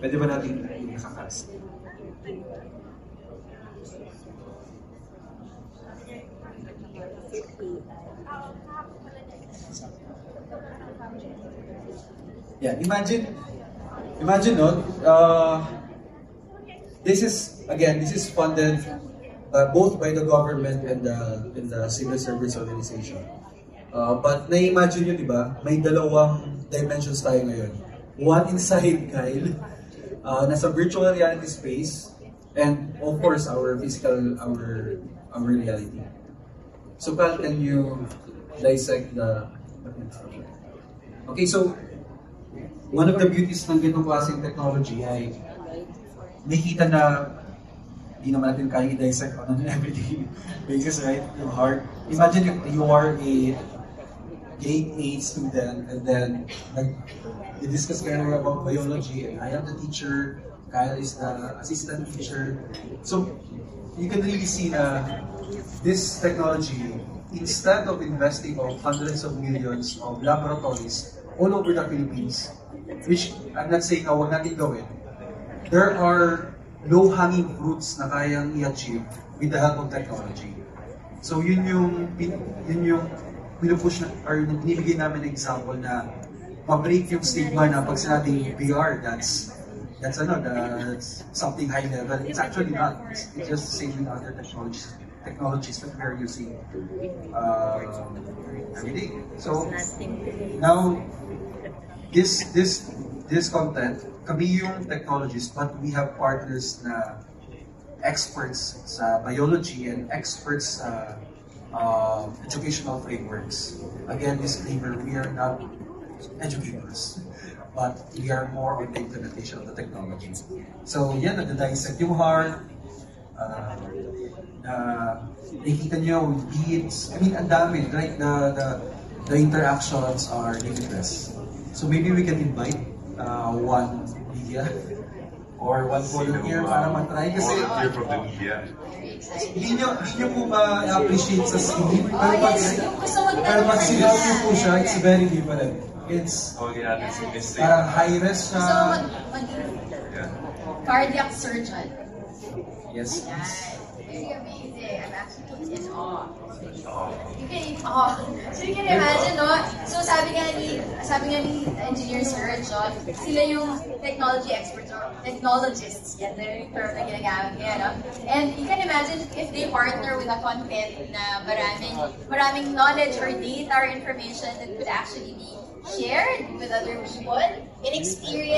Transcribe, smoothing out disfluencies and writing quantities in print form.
Pwede ba natin yung nakakast? Yeah, imagine no, this is funded both by the government and the civil service organization. But na-imagine nyo, di ba, may dalawang dimensions tayo ngayon. One inside Kyle, nasa virtual reality space, and of course our physical, our reality. So Kyle, can you dissect the okay, so one of the beauties ng ganitong klaseng technology ay nakita na hindi naman natin kaya i-dissect on an everyday basis, right? Yung heart. Imagine if you are a grade 8 student and then discuss kayo about biology and I am the teacher, Kyle is the assistant teacher. So you can really see na this technology, instead of investing of hundreds of millions of laboratories all over the Philippines, which I'm not saying na huwag natin gawin, there are low-hanging fruits na kayang i-achieve with the help of technology. So yun yung pinupush na, or binibigay namin example na ma-break yung stigma na pag sinabing VR, that's something high level. It's actually not. It's just the same with other technologies that we are using every day. So now this content, kami yung technologists, but we have partners na experts sa biology and experts sa educational frameworks. Again, disclaimer, we are not educators, but we are more on the implementation of the technology. So yan, nag-dissect yung heart, nakikita nyo with beats. I mean, ang dami, right? The interactions are limitless. So maybe we can invite one media or one volunteer para mag-try kasi volunteer from the media. Hindi nyo po ma-appreciate sa screen, pero pag sinabi po siya, it's very different. It's parang high-res siya. Cardiac surgeon. Yes. Very amazing. I'm actually in awe. So you can imagine, no? So sabi nga ni Engineer Serge, sila yung technology experts or technologists. Yan na yung term na ginagamit niya, no? And you can imagine if they partner with a content na maraming knowledge or data or information that could actually be shared with other people in experience.